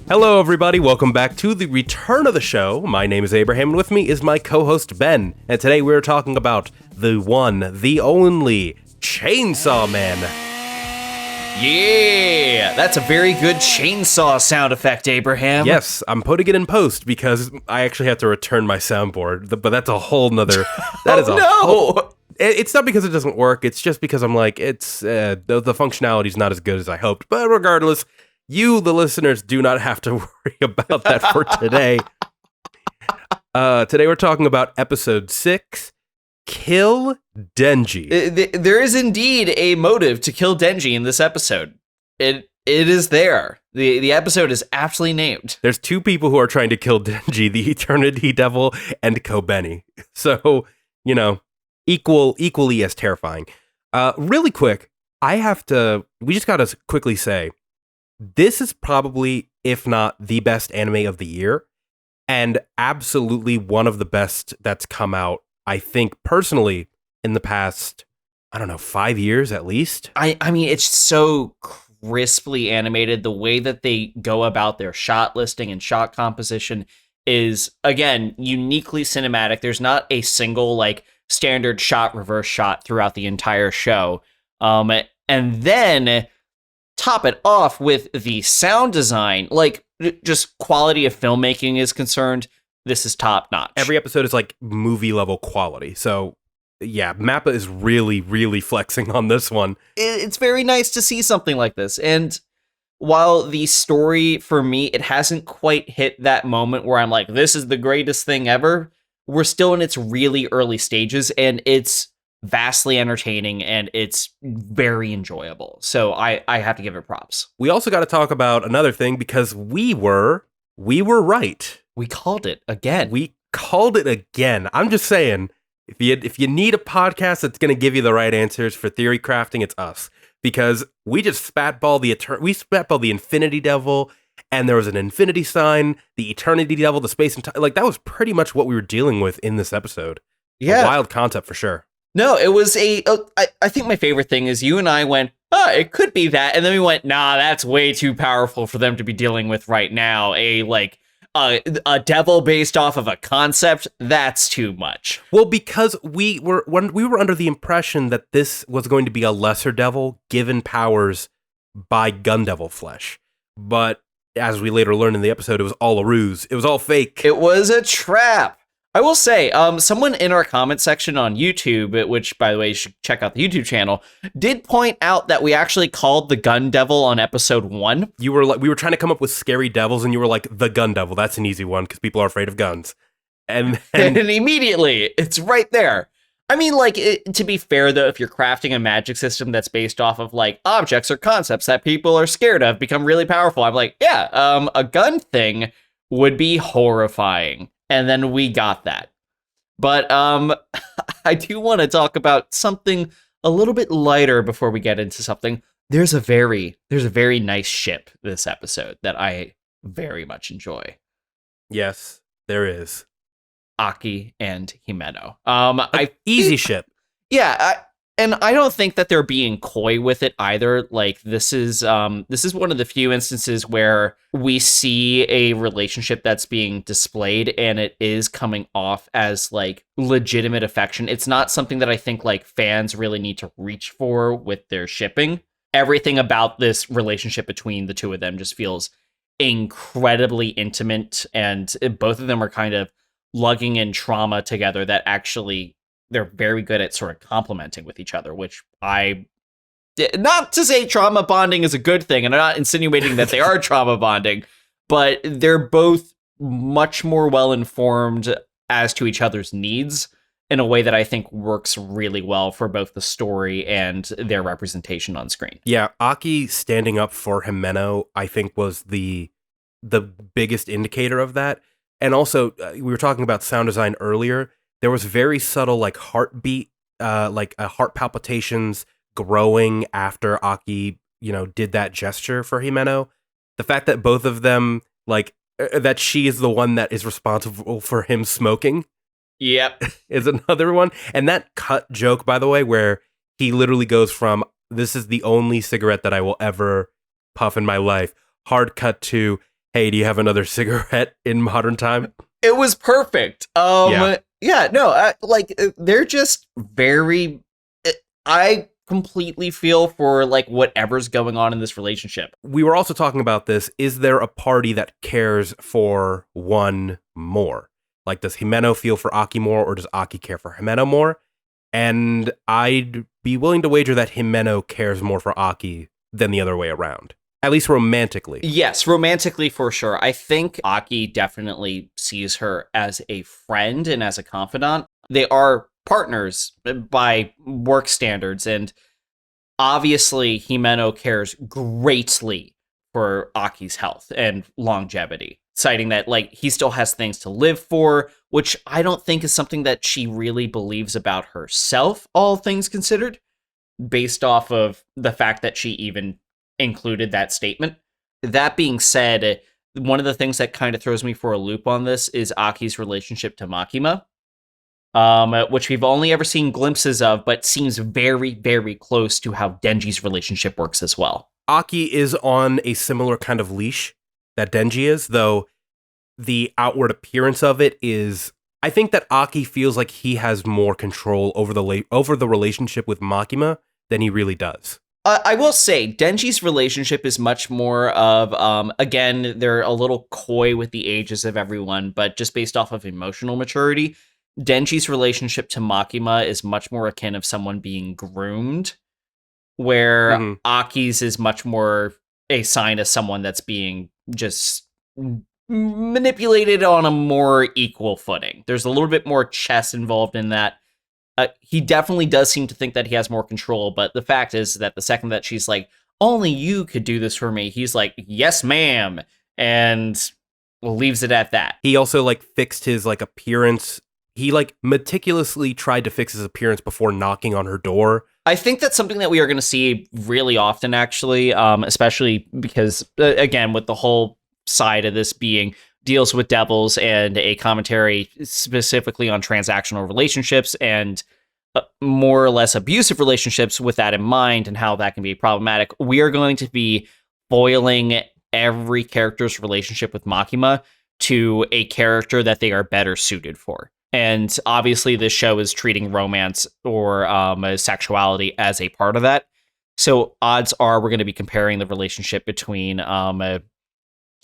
Hello, everybody. Welcome back to the return of the show. My name is Abraham, and with me is my co-host, Ben. And today we're talking about the one, the only, Chainsaw Man. Yeah, that's a very good chainsaw sound effect, Abraham. Yes, I'm putting it in post because I actually have to return my soundboard, but that's a whole nother... It's not because it doesn't work, it's just because I'm like, the functionality's not as good as I hoped. But regardless, you, the listeners, do not have to worry about that for today. Today we're talking about episode 6, Kill Denji. There is indeed a motive to kill Denji in this episode. It is there. The episode is aptly named. There's two people who are trying to kill Denji, the Eternity Devil and Kobeni. So, equally as terrifying. Really quick, we just gotta quickly say, this is probably, if not the best anime of the year, and absolutely one of the best that's come out, I think, personally, in the past, 5 years at least. I mean, it's so crisply animated. The way that they go about their shot listing and shot composition is, again, uniquely cinematic. There's not a single, standard shot, reverse shot throughout the entire show. And then top it off with the sound design, just quality of filmmaking is concerned. This is top notch. Every episode is movie level quality. So yeah, Mappa is really, really flexing on this one. It's very nice to see something like this. And while the story, for me, it hasn't quite hit that moment where I'm like, this is the greatest thing ever, we're still in its really early stages, and it's vastly entertaining, and it's very enjoyable. So I have to give it props. We also got to talk about another thing, because we were right. We called it again. I'm just saying, if you need a podcast that's going to give you the right answers for theory crafting, it's us. Because we just spatball the Infinity Devil, and there was an infinity sign, the Eternity Devil, the space and time. That was pretty much what we were dealing with in this episode. Yeah. A wild concept for sure. No, it was I think my favorite thing is you and I went, it could be that. And then we went, nah, that's way too powerful for them to be dealing with right now. A devil based off of a concept, that's too much. Well, because we were under the impression that this was going to be a lesser devil given powers by Gun Devil flesh. But as we later learned in the episode, it was all a ruse. It was all fake. It was a trap. I will say, someone in our comment section on YouTube, which, by the way, you should check out the YouTube channel, did point out that we actually called the Gun Devil on episode 1. We were trying to come up with scary devils, and you were like, the Gun Devil. That's an easy one, because people are afraid of guns. And immediately, it's right there. I mean, to be fair, though, if you're crafting a magic system that's based off of, objects or concepts that people are scared of become really powerful, I'm like, yeah, a gun thing would be horrifying. And then we got that. But I do want to talk about something a little bit lighter before we get into something. There's a very nice ship this episode that I very much enjoy. Yes, there is. Aki and Himeno. Easy ship. Yeah, and I don't think that they're being coy with it either. This is one of the few instances where we see a relationship that's being displayed, and it is coming off as legitimate affection. It's not something that I think fans really need to reach for with their shipping. Everything about this relationship between the two of them just feels incredibly intimate, and both of them are kind of lugging in trauma together that actually they're very good at sort of complementing with each other, which not to say trauma bonding is a good thing, and I'm not insinuating that they are trauma bonding, but they're both much more well-informed as to each other's needs in a way that I think works really well for both the story and their representation on screen. Yeah, Aki standing up for Himeno, I think, was the biggest indicator of that. And also, we were talking about sound design earlier. There was very subtle, heartbeat, heart palpitations growing after Aki, did that gesture for Himeno. The fact that both of them, that she is the one that is responsible for him smoking. Yep. Is another one. And that cut joke, by the way, where he literally goes from, this is the only cigarette that I will ever puff in my life, hard cut to, hey, do you have another cigarette in modern time? It was perfect. Yeah, no, they're just very. I completely feel for like whatever's going on in this relationship. We were also talking about this. Is there a party that cares for one more? Like, does Himeno feel for Aki more, or does Aki care for Himeno more? And I'd be willing to wager that Himeno cares more for Aki than the other way around. At least romantically. Yes, romantically for sure. I think Aki definitely sees her as a friend and as a confidant. They are partners by work standards, and obviously Himeno cares greatly for Aki's health and longevity, citing that like he still has things to live for, which I don't think is something that she really believes about herself, all things considered, based off of the fact that she even included that statement. That being said, one of the things that kind of throws me for a loop on this is Aki's relationship to Makima, which we've only ever seen glimpses of, but seems very, very close to how Denji's relationship works as well. Aki is on a similar kind of leash that Denji is, though the outward appearance of it is... I think that Aki feels like he has more control over the relationship with Makima than he really does. I will say, Denji's relationship is much more of, again, they're a little coy with the ages of everyone, but just based off of emotional maturity, Denji's relationship to Makima is much more akin of someone being groomed, where Aki's is much more a sign of someone that's being just manipulated on a more equal footing. There's a little bit more chess involved in that. He definitely does seem to think that he has more control, but the fact is that the second that she's like, only you could do this for me, he's like, yes, ma'am, and leaves it at that. He also, like, fixed his, like, appearance. He, like, meticulously tried to fix his appearance before knocking on her door. I think that's something that we are going to see really often, actually, especially because, again, with the whole side of this being deals with devils and a commentary specifically on transactional relationships and more or less abusive relationships with that in mind and how that can be problematic. We are going to be boiling every character's relationship with Makima to a character that they are better suited for. And obviously this show is treating romance or sexuality as a part of that. So odds are we're going to be comparing the relationship between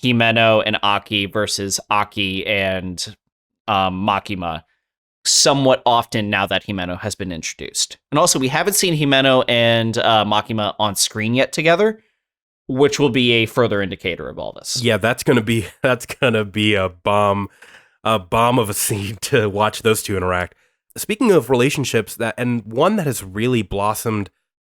Himeno and Aki versus Aki and Makima somewhat often now that Himeno has been introduced. And also, we haven't seen Himeno and Makima on screen yet together, which will be a further indicator of all this. Yeah, that's gonna be a bomb of a scene to watch those two interact. Speaking of relationships, and one that has really blossomed,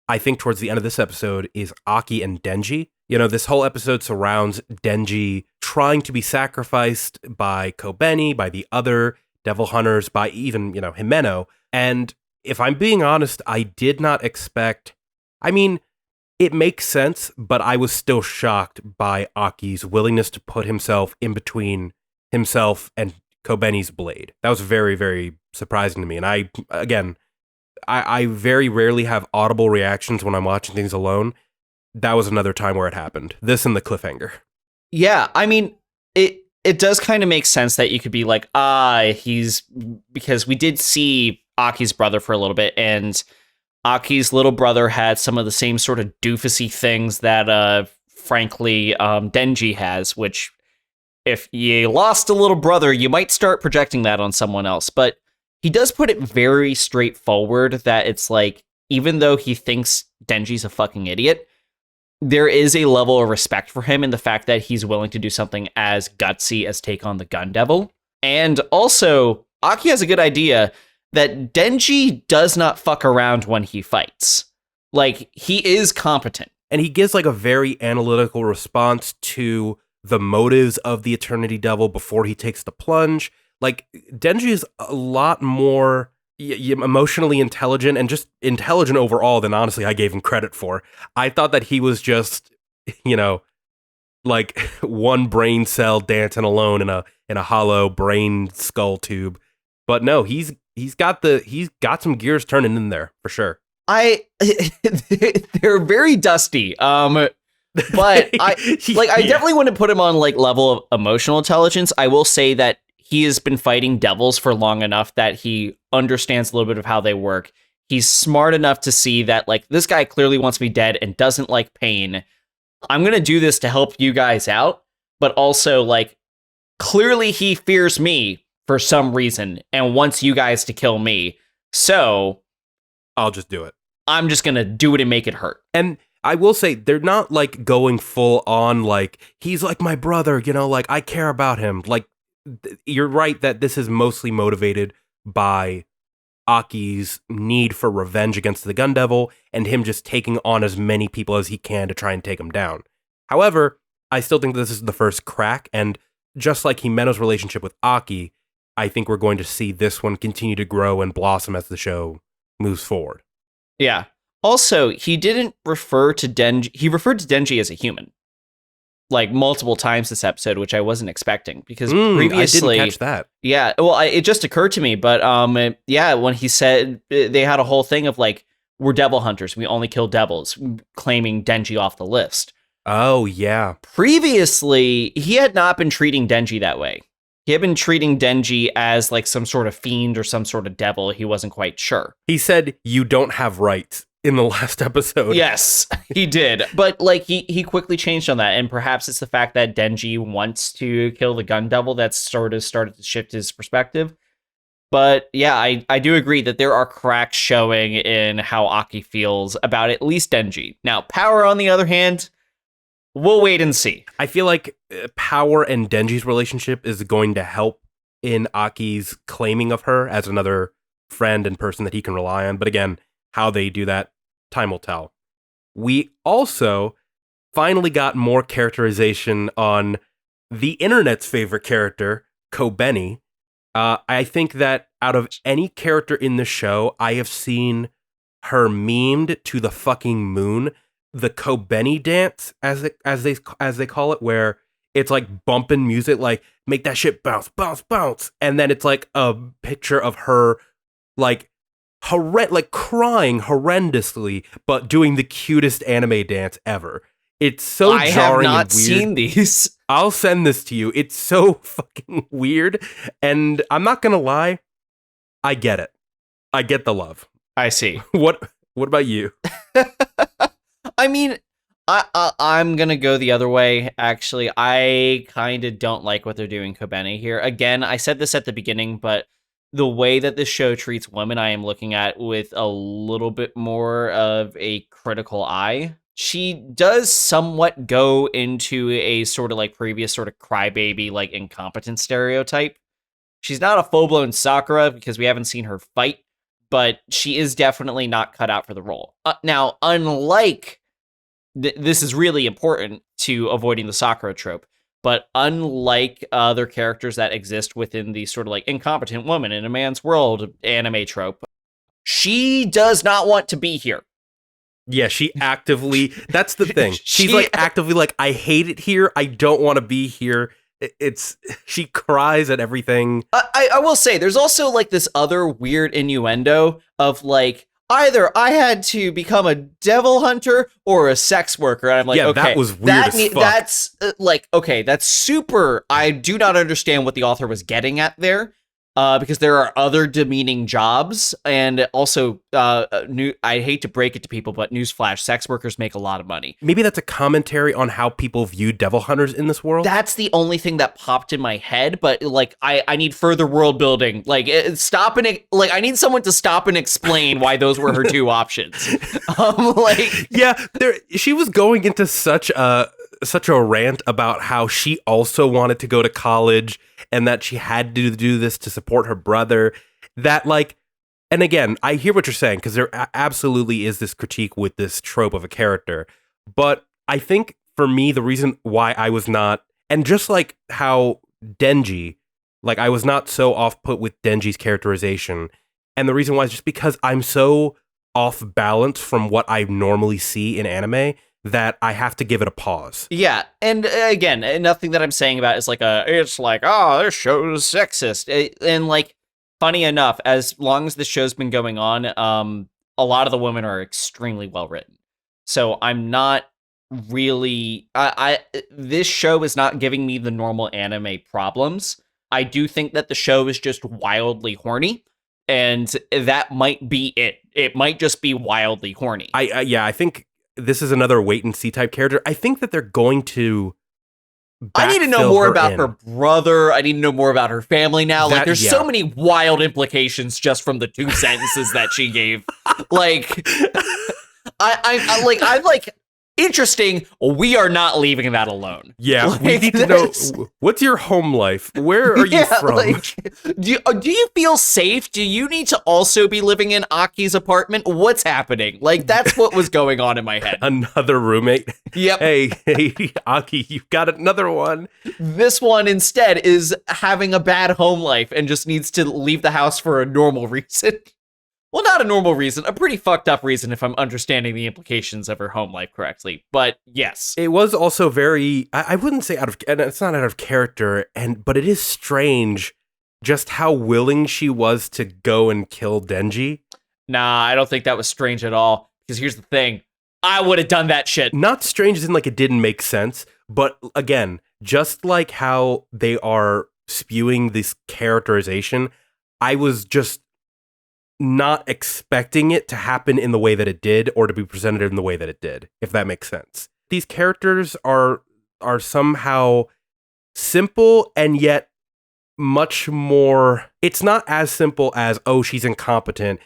I think, towards the end of this episode is Aki and Denji. You know, this whole episode surrounds Denji trying to be sacrificed by Kobeni, by the other devil hunters, by even, Himeno. And if I'm being honest, I did not expect... I mean, it makes sense, but I was still shocked by Aki's willingness to put himself in between himself and Kobeni's blade. That was very, very surprising to me. And I very rarely have audible reactions when I'm watching things alone. That was another time where it happened. This and the cliffhanger. Yeah, I mean, it does kind of make sense that you could be like, because we did see Aki's brother for a little bit, and Aki's little brother had some of the same sort of doofusy things that, frankly, Denji has, which if you lost a little brother, you might start projecting that on someone else. But he does put it very straightforward that it's like, even though he thinks Denji's a fucking idiot, there is a level of respect for him in the fact that he's willing to do something as gutsy as take on the Gun Devil. And also, Aki has a good idea that Denji does not fuck around when he fights. Like, he is competent. And he gives, like, a very analytical response to the motives of the Eternity Devil before he takes the plunge. Like, Denji is a lot more emotionally intelligent and just intelligent overall than honestly I gave him credit for. I thought that he was just, like one brain cell dancing alone in a hollow brain skull tube. But no, he's got some gears turning in there for sure. They're very dusty. But I Yeah. definitely wouldn't put him on like level of emotional intelligence. I will say that he has been fighting devils for long enough that he understands a little bit of how they work. He's smart enough to see that like this guy clearly wants me dead and doesn't like pain. I'm gonna do this to help you guys out, but also like clearly he fears me for some reason and wants you guys to kill me. So I'll just do it. I'm just gonna do it and make it hurt. And I will say, they're not like going full on, like, he's like my brother, you know, like I care about him. Like, you're right that this is mostly motivated by Aki's need for revenge against the Gun Devil and him just taking on as many people as he can to try and take him down. However, I still think this is the first crack, and just like Himeno's relationship with Aki, I think we're going to see this one continue to grow and blossom as the show moves forward. Yeah. Also, he didn't refer to Denji. He referred to Denji as a human, like multiple times this episode, which I wasn't expecting because previously, I didn't catch that. Yeah, well, it just occurred to me, but yeah, when he said they had a whole thing of like we're devil hunters, we only kill devils, claiming Denji off the list. Oh yeah. Previously, he had not been treating Denji that way. He had been treating Denji as like some sort of fiend or some sort of devil. He wasn't quite sure. He said, "You don't have rights" in the last episode. Yes, he did. But like he quickly changed on that. And perhaps it's the fact that Denji wants to kill the Gun Devil that's sort of started to shift his perspective. But yeah, I do agree that there are cracks showing in how Aki feels about at least Denji. Now, Power, on the other hand, we'll wait and see. I feel like Power and Denji's relationship is going to help in Aki's claiming of her as another friend and person that he can rely on. But again, how they do that, time will tell. We also finally got more characterization on the internet's favorite character, Kobeni. I think that out of any character in the show, I have seen her memed to the fucking moon. The Kobeni dance, as they call it, where it's like bumping music, like make that shit bounce, bounce, bounce, and then it's like a picture of her, like crying horrendously, but doing the cutest anime dance ever. It's so jarring. I have not seen these. I'll send this to you. It's so fucking weird, and I'm not gonna lie, I get it. I get the love. I see. What about you? I mean, I'm gonna go the other way. Actually, I kind of don't like what they're doing, Kobeni here. Again, I said this at the beginning, but the way that this show treats women, I am looking at with a little bit more of a critical eye. She does somewhat go into a sort of like previous sort of crybaby, like incompetent stereotype. She's not a full-blown Sakura because we haven't seen her fight, but she is definitely not cut out for the role. Now, unlike this is really important to avoiding the Sakura trope, but unlike other characters that exist within the sort of like incompetent woman in a man's world anime trope, she does not want to be here. Yeah, she actively, that's the thing. She's like actively like, I hate it here. I don't want to be here. She cries at everything. I will say, there's also like this other weird innuendo of like, either I had to become a devil hunter or a sex worker. And I'm like, yeah, okay, that was weird as fuck. That's like, okay, that's super. I do not understand what the author was getting at there. Because there are other demeaning jobs, and also, I hate to break it to people, but newsflash, sex workers make a lot of money. Maybe that's a commentary on how people view devil hunters in this world. That's the only thing that popped in my head, but like, I need further world building. Like, I need someone to stop and explain why those were her two options. Yeah, she was going into such a rant about how she also wanted to go to college and that she had to do this to support her brother, that like, and again, I hear what you're saying, because there absolutely is this critique with this trope of a character, but I think for me, the reason why I was not, and just like how Denji, like I was not so off put with Denji's characterization, and the reason why is just because I'm so off balance from what I normally see in anime, that I have to give it a pause. Yeah, and again, nothing that I'm saying about is like it's like, oh, this show's sexist. And like, funny enough, as long as the show's been going on, a lot of the women are extremely well written. So I'm not really I this show is not giving me the normal anime problems. I do think that the show is just wildly horny, and that might be it. It might just be wildly horny. I think this is another wait and see type character. I think that they're going to I need to know more about in. her brother. I need to know more about her family now. Like, there's so many wild implications just from the 2 sentences that she gave. Like, I'm like, interesting. We are not leaving that alone. Yeah, like, we need to know, what's your home life? Where are you from? Like, do you feel safe? Do you need to also be living in Aki's apartment? What's happening? Like, that's what was going on in my head. Another roommate? Yep. Hey, Aki, you've got another one. This one instead is having a bad home life and just needs to leave the house for a normal reason. Well, not a normal reason, a pretty fucked up reason if I'm understanding the implications of her home life correctly. But yes. It was also very, I wouldn't say and it's not out of character, but it is strange just how willing she was to go and kill Denji. Nah, I don't think that was strange at all. Because here's the thing. I would have done that shit. Not strange as in like it didn't make sense, but again, just like how they are spewing this characterization, I was just not expecting it to happen in the way that it did or to be presented in the way that it did, if that makes sense. These characters are somehow simple and yet much more, it's not as simple as, oh, she's incompetent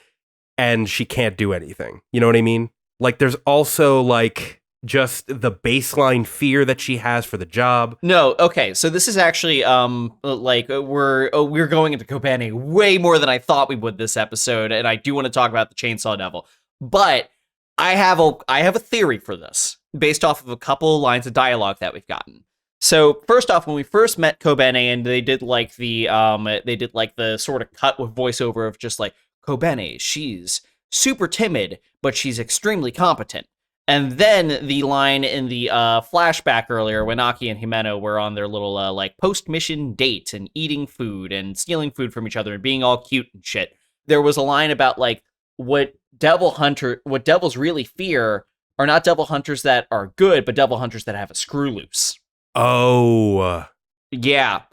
and she can't do anything. You know what I mean? Like there's also like just the baseline fear that she has for the job. No, okay, so this is actually we're going into Kobeni way more than I thought we would this episode, and I do want to talk about the Chainsaw Devil. But I have a theory for this based off of a couple lines of dialogue that we've gotten. So first off, when we first met Kobeni and they did like the sort of cut with voiceover of just like Kobeni, she's super timid, but she's extremely competent. And then the line in the flashback earlier when Aki and Himeno were on their little like post-mission date and eating food and stealing food from each other and being all cute and shit. There was a line about like what devils really fear are not devil hunters that are good, but devil hunters that have a screw loose. Oh. Yeah.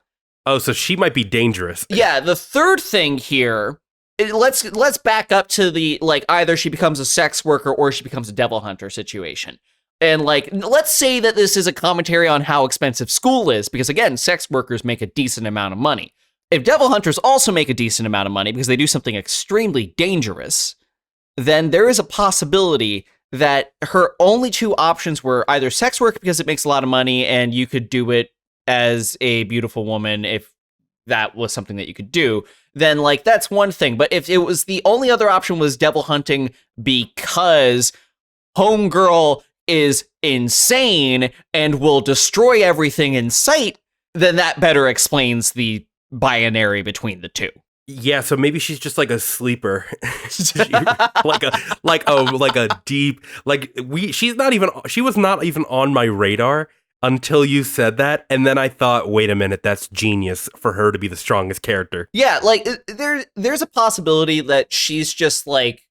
Oh, so she might be dangerous. Yeah, the third thing here, let's back up to the, like, either she becomes a sex worker or she becomes a devil hunter situation. And, like, let's say that this is a commentary on how expensive school is, because, again, sex workers make a decent amount of money. If devil hunters also make a decent amount of money because they do something extremely dangerous, then there is a possibility that her only 2 options were either sex work because it makes a lot of money and you could do it as a beautiful woman if that was something that you could do, then like that's one thing. But if it was the only other option was devil hunting because homegirl is insane and will destroy everything in sight, then that better explains the binary between the two. Yeah, so maybe she's just like a sleeper, like a deep, she was not even on my radar until you said that, and then I thought, wait a minute, that's genius for her to be the strongest character. Yeah, like there's a possibility that she's just like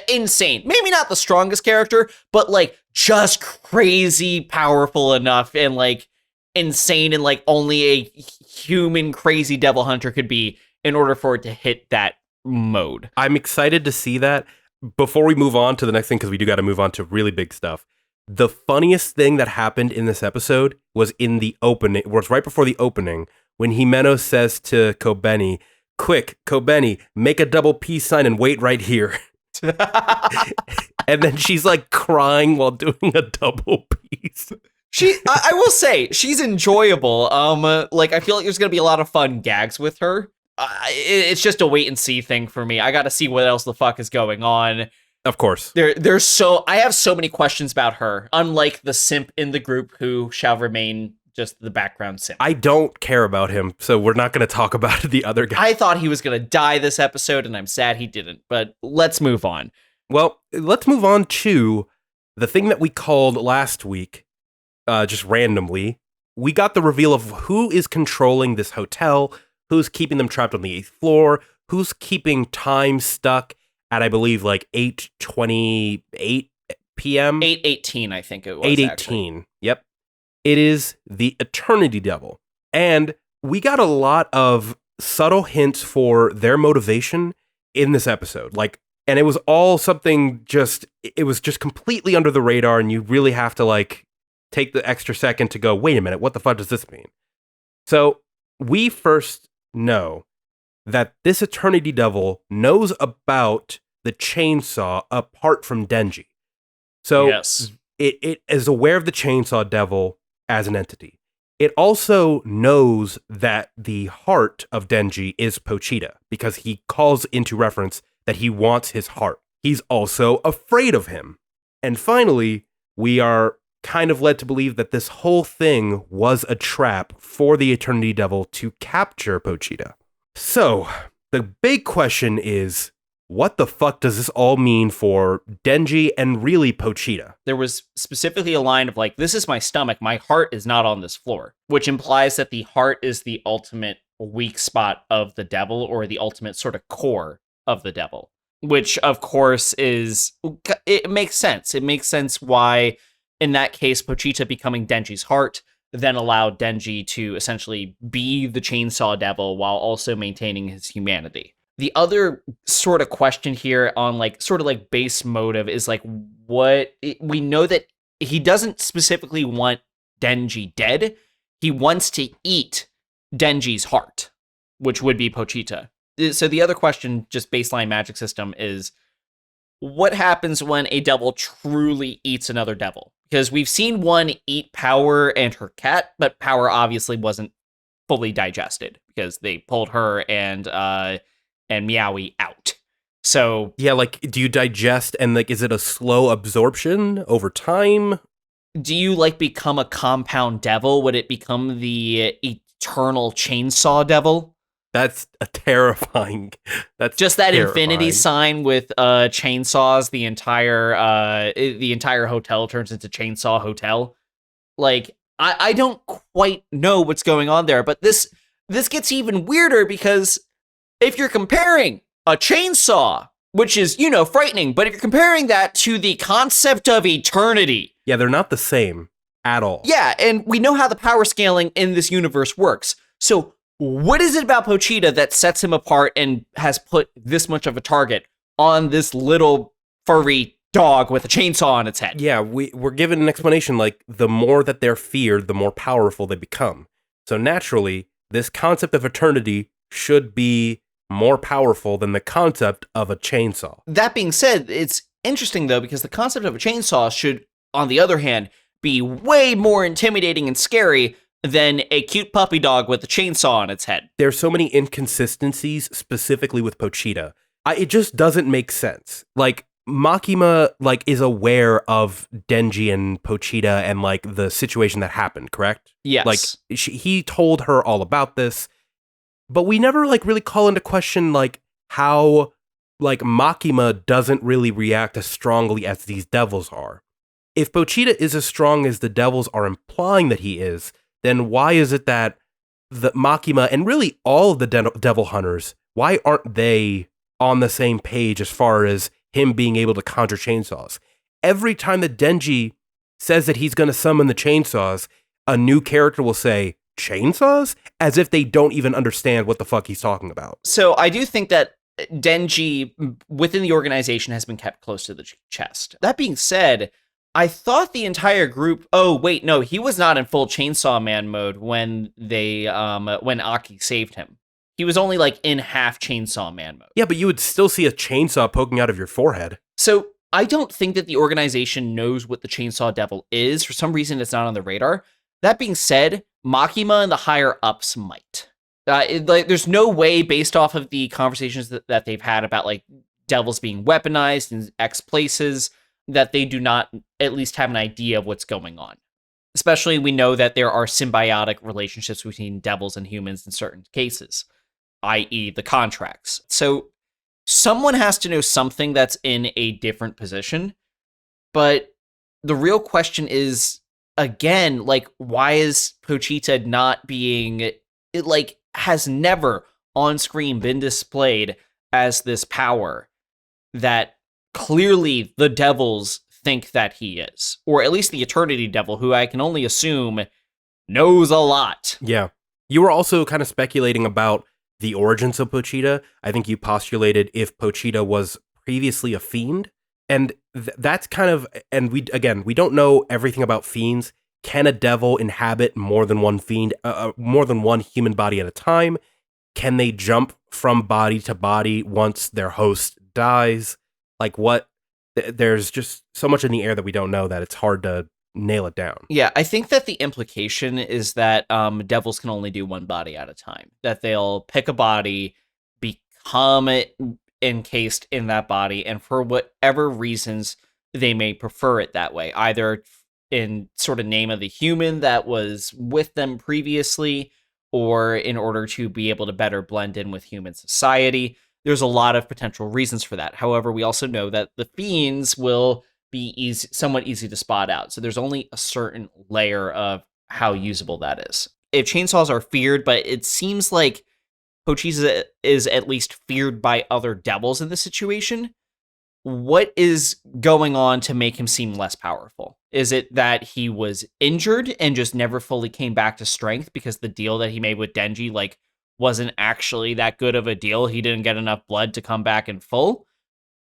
insane. Maybe not the strongest character, but like just crazy powerful enough and like insane and like only a human crazy devil hunter could be in order for it to hit that mode. I'm excited to see that. Before we move on to the next thing, because we do got to move on to really big stuff. The funniest thing that happened in this episode was in the opening, was right before the opening, when Himeno says to Kobeni, "Quick, Kobeni, make a double peace sign and wait right here." And then she's like crying while doing a double peace. I will say, she's enjoyable. Like, I feel like there's going to be a lot of fun gags with her. It's just a wait and see thing for me. I got to see what else the fuck is going on. Of course. I have so many questions about her, unlike the simp in the group who shall remain just the background simp. I don't care about him, so we're not going to talk about the other guy. I thought he was going to die this episode, and I'm sad he didn't, but let's move on. Well, let's move on to the thing that we called last week, just randomly. We got the reveal of who is controlling this hotel, who's keeping them trapped on the 8th floor, who's keeping time stuck at, I believe, like 8:28 p.m. 8:18, I think it was. 8:18. Yep. It is the Eternity Devil. And we got a lot of subtle hints for their motivation in this episode. And it was all something it was just completely under the radar, and you really have to take the extra second to go, wait a minute, what the fuck does this mean? So we first know that this Eternity Devil knows about the chainsaw apart from Denji. So yes. It is aware of the Chainsaw Devil as an entity. It also knows that the heart of Denji is Pochita because he calls into reference that he wants his heart. He's also afraid of him. And finally, we are kind of led to believe that this whole thing was a trap for the Eternity Devil to capture Pochita. So, the big question is, what the fuck does this all mean for Denji and really Pochita? There was specifically a line of this is my stomach, my heart is not on this floor, which implies that the heart is the ultimate weak spot of the devil, or the ultimate sort of core of the devil, which of course it makes sense. It makes sense why, in that case, Pochita becoming Denji's heart then allowed Denji to essentially be the Chainsaw Devil while also maintaining his humanity. The other sort of question here on base motive is we know that he doesn't specifically want Denji dead. He wants to eat Denji's heart, which would be Pochita. So the other question, just baseline magic system, is what happens when a devil truly eats another devil? Because we've seen one eat Power and her cat, but Power obviously wasn't fully digested because they pulled her and Meowie out. So yeah, do you digest and is it a slow absorption over time? Do you become a compound devil? Would it become the eternal chainsaw devil? That's a terrifying. That's just that terrifying. infinity sign with chainsaws. The entire hotel turns into Chainsaw Hotel. I don't quite know what's going on there, but this gets even weirder because if you're comparing a chainsaw, which is, frightening, but if you're comparing that to the concept of eternity. Yeah, they're not the same at all. Yeah, and we know how the power scaling in this universe works. So what is it about Pochita that sets him apart and has put this much of a target on this little furry dog with a chainsaw on its head? Yeah, we're given an explanation the more that they're feared, the more powerful they become. So naturally, this concept of eternity should be more powerful than the concept of a chainsaw. That being said, it's interesting though, because the concept of a chainsaw should, on the other hand, be way more intimidating and scary than a cute puppy dog with a chainsaw on its head. There's so many inconsistencies specifically with Pochita. It just doesn't make sense. Makima is aware of Denji and Pochita and the situation that happened, correct? Yes. He told her all about this. But we never really call into question how Makima doesn't really react as strongly as these devils are. If Pochita is as strong as the devils are implying that he is, then why is it that the Makima and really all of the devil hunters, why aren't they on the same page as far as him being able to conjure chainsaws? Every time that Denji says that he's going to summon the chainsaws, a new character will say, chainsaws? As if they don't even understand what the fuck he's talking about. So I do think that Denji within the organization has been kept close to the chest. That being said, I thought the entire group, he was not in full Chainsaw Man mode when when Aki saved him. He was only in half Chainsaw Man mode. Yeah, but you would still see a chainsaw poking out of your forehead. So I don't think that the organization knows what the Chainsaw Devil is. For some reason, it's not on the radar. That being said, Makima and the higher ups might. There's no way, based off of the conversations that they've had about devils being weaponized in X places, that they do not at least have an idea of what's going on. Especially, we know that there are symbiotic relationships between devils and humans in certain cases, i.e. the contracts. So someone has to know something that's in a different position. But the real question is, again, why is Pochita not being, has never on screen been displayed as this power that clearly the devils think that he is. Or at least the Eternity Devil, who I can only assume knows a lot. Yeah. You were also kind of speculating about the origins of Pochita. I think you postulated if Pochita was previously a fiend. And that's kind of, and we don't know everything about fiends. Can a devil inhabit more than one fiend, more than one human body at a time? Can they jump from body to body once their host dies? Like what? There's just so much in the air that we don't know that it's hard to nail it down. Yeah, I think that the implication is that devils can only do one body at a time. That they'll pick a body, become encased in that body, and for whatever reasons they may prefer it that way, either in sort of name of the human that was with them previously, or in order to be able to better blend in with human society. There's a lot of potential reasons for that. However, we also know that the fiends will be somewhat easy to spot out. So there's only a certain layer of how usable that is. If chainsaws are feared, but it seems like Pochita is at least feared by other devils in this situation, what is going on to make him seem less powerful? Is it that he was injured and just never fully came back to strength because the deal that he made with Denji, wasn't actually that good of a deal? He didn't get enough blood to come back in full?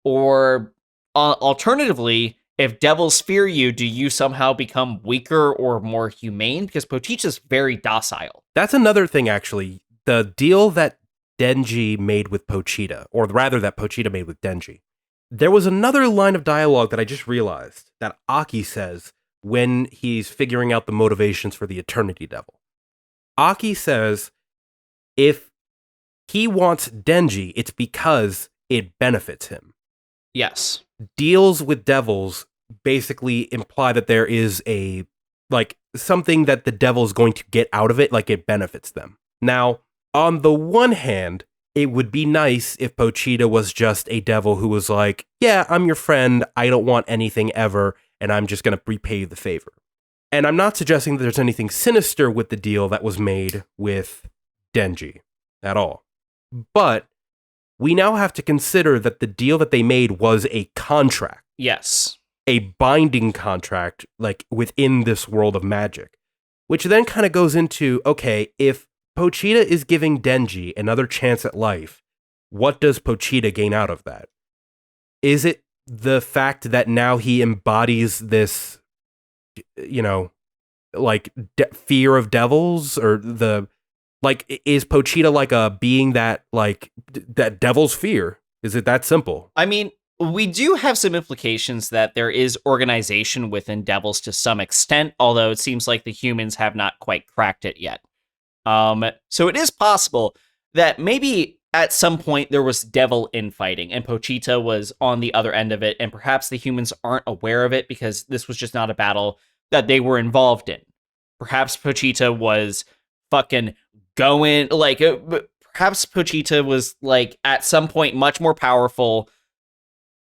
Or alternatively, if devils fear you, do you somehow become weaker or more humane? Because Pochita's very docile. That's another thing, actually. The deal that Denji made with Pochita, or rather that Pochita made with Denji, there was another line of dialogue that I just realized that Aki says when he's figuring out the motivations for the Eternity Devil. Aki says if he wants Denji, it's because it benefits him. Yes. Deals with devils basically imply that there is something that the devil's going to get out of it, like it benefits them. Now, on the one hand, it would be nice if Pochita was just a devil who was like, yeah, I'm your friend, I don't want anything ever, and I'm just going to repay you the favor. And I'm not suggesting that there's anything sinister with the deal that was made with Denji at all. But we now have to consider that the deal that they made was a contract. Yes. A binding contract, within this world of magic. Which then kind of goes into, okay, if Pochita is giving Denji another chance at life, what does Pochita gain out of that? Is it the fact that now he embodies this, fear of devils, or is Pochita like a being that that devils fear? Is it that simple? I mean, we do have some implications that there is organization within devils to some extent, although it seems like the humans have not quite cracked it yet. So it is possible that maybe at some point there was devil infighting and Pochita was on the other end of it, and perhaps the humans aren't aware of it because this was just not a battle that they were involved in. Perhaps Pochita was fucking going, perhaps Pochita was, at some point much more powerful,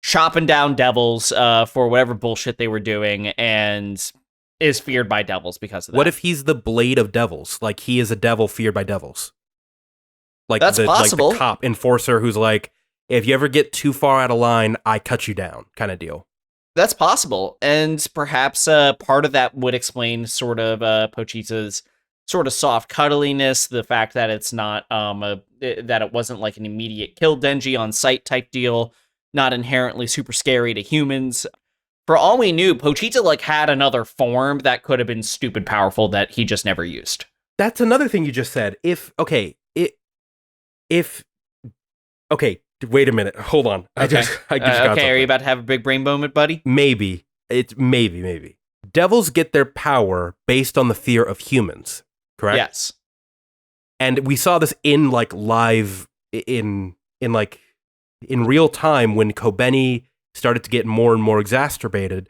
chopping down devils for whatever bullshit they were doing, and is feared by devils because of that. What if he's the blade of devils? Like, he is a devil feared by devils. That's possible. Like the cop enforcer who's like, if you ever get too far out of line, I cut you down, kind of deal. That's possible. And perhaps part of that would explain sort of Pochita's sort of soft cuddliness, the fact that it's not, that it wasn't like an immediate kill Denji on sight type deal, not inherently super scary to humans. For all we knew, Pochita had another form that could have been stupid powerful that he just never used. That's another thing you just said. Okay, wait a minute. Hold on. Okay. I just got something. Are you about to have a big brain moment, buddy? Maybe. It's maybe. Devils get their power based on the fear of humans, correct? Yes. And we saw this in live in real time when Kobeni started to get more and more exacerbated.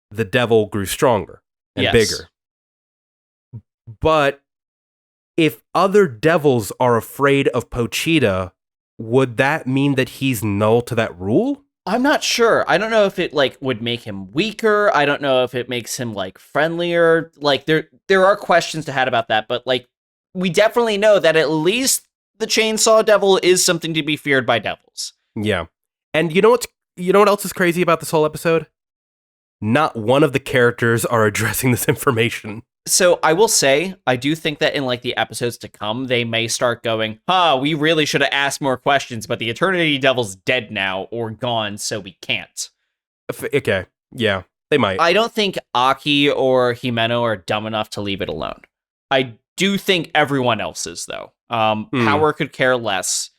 The devil grew stronger and bigger. But if other devils are afraid of Pochita, would that mean that he's null to that rule? I'm not sure. I don't know if it would make him weaker. I don't know if it makes him friendlier. There are questions to have about that, but we definitely know that at least the Chainsaw Devil is something to be feared by devils. Yeah. And you know what else is crazy about this whole episode? not one of the characters are addressing this information. So I will say, I do think that in like the episodes to come, they may start going, we really should have asked more questions, but the Eternity Devil's dead now or gone, so we can't. Okay, yeah, they might. I don't think Aki or Himeno are dumb enough to leave it alone. I do think everyone else is, though. Power could care less,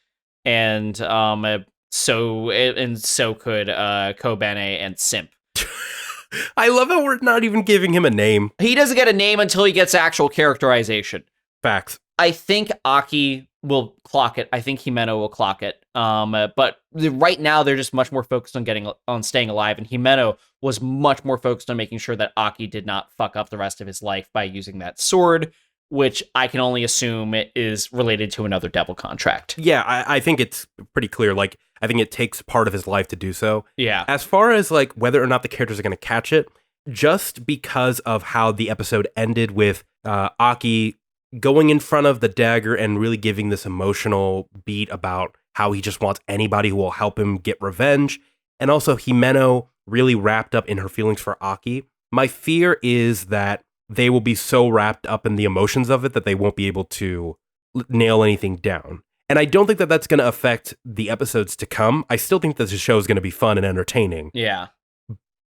and so could Kobeni and Simp. I love how we're not even giving him a name. He doesn't get a name until he gets actual characterization. Facts. I think Aki will clock it. I think Himeno will clock it. But right now they're just much more focused on staying alive, and Himeno was much more focused on making sure that Aki did not fuck up the rest of his life by using that sword, which I can only assume is related to another devil contract. Yeah, I think it's pretty clear. Like, I think it takes part of his life to do so. Yeah. As far as like whether or not the characters are going to catch it, just because of how the episode ended with Aki going in front of the dagger and really giving this emotional beat about how he just wants anybody who will help him get revenge, and also Himeno really wrapped up in her feelings for Aki, my fear is that they will be so wrapped up in the emotions of it that they won't be able to nail anything down. And I don't think that that's going to affect the episodes to come. I still think that the show is going to be fun and entertaining. Yeah.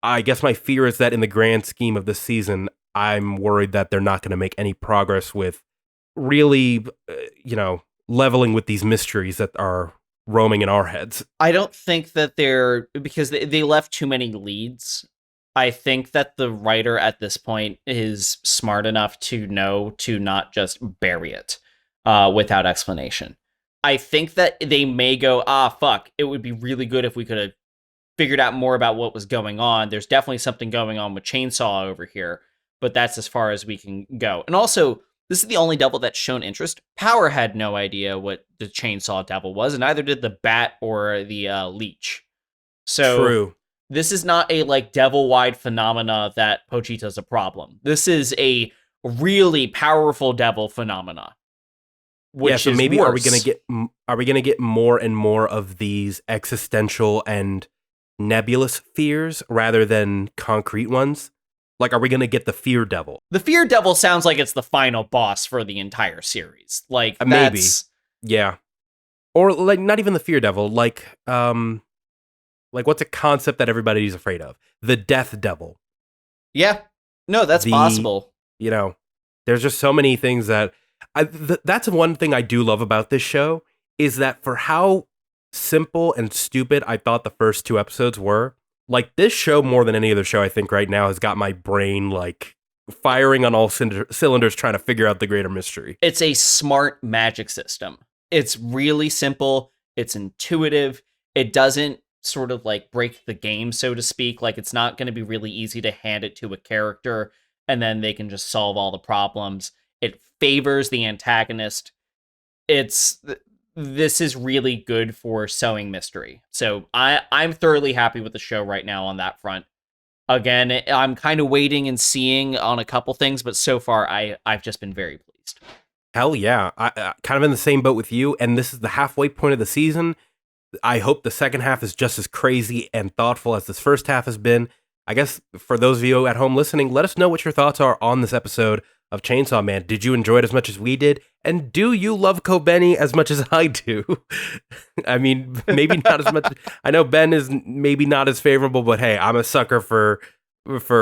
I guess my fear is that in the grand scheme of this season, I'm worried that they're not going to make any progress with really, leveling with these mysteries that are roaming in our heads. I don't think that because they left too many leads. I think that the writer at this point is smart enough to know to not just bury it without explanation. I think that they may go, fuck, it would be really good if we could have figured out more about what was going on. There's definitely something going on with Chainsaw over here, but that's as far as we can go. And also, this is the only devil that's shown interest. Power had no idea what the Chainsaw Devil was, and neither did the Bat or the Leech. So True. This is not a like devil-wide phenomena that Pochita's a problem. This is a really powerful devil phenomena. So maybe worse. are we gonna get more and more of these existential and nebulous fears rather than concrete ones? Like, are we gonna get the Fear Devil? The Fear Devil sounds like it's the final boss for the entire series. Like maybe, yeah, or like not even the Fear Devil. Like what's a concept that everybody's afraid of? The Death Devil. Yeah, no, that's possible. There's just so many things that. That's one thing I do love about this show, is that for how simple and stupid I thought the first 2 episodes were, like this show more than any other show I think right now has got my brain like firing on all cylinders trying to figure out the greater mystery. It's a smart magic system. It's really simple. It's intuitive. It doesn't sort of like break the game, so to speak. Like it's not going to be really easy to hand it to a character and then they can just solve all the problems. It favors the antagonist. This is really good for sewing mystery. So I'm thoroughly happy with the show right now on that front. Again, I'm kind of waiting and seeing on a couple things, but so far I've just been very pleased. Hell yeah. I kind of in the same boat with you, and this is the halfway point of the season. I hope the second half is just as crazy and thoughtful as this first half has been. I guess for those of you at home listening, let us know what your thoughts are on this episode of Chainsaw Man. Did you enjoy it as much as we did? And do you love Kobeni as much as I do? I mean, maybe not as much. I know Ben is maybe not as favorable, but hey, I'm a sucker for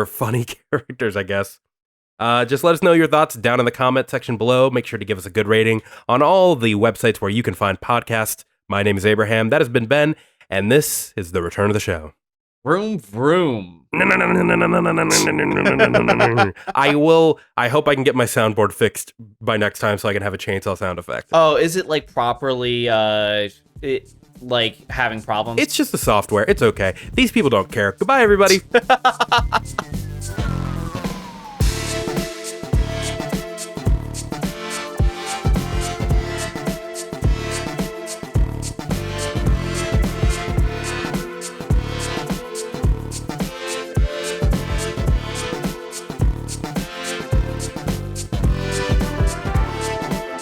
funny characters, I guess. Just let us know your thoughts down in the comment section below. Make sure to give us a good rating on all the websites where you can find podcasts. My name is Abraham. That has been Ben, and this is the return of the show. Vroom, vroom. I hope I can get my soundboard fixed by next time so I can have a chainsaw sound effect. Oh, is it like properly having problems? It's just the software. It's okay. These people don't care. Goodbye, everybody.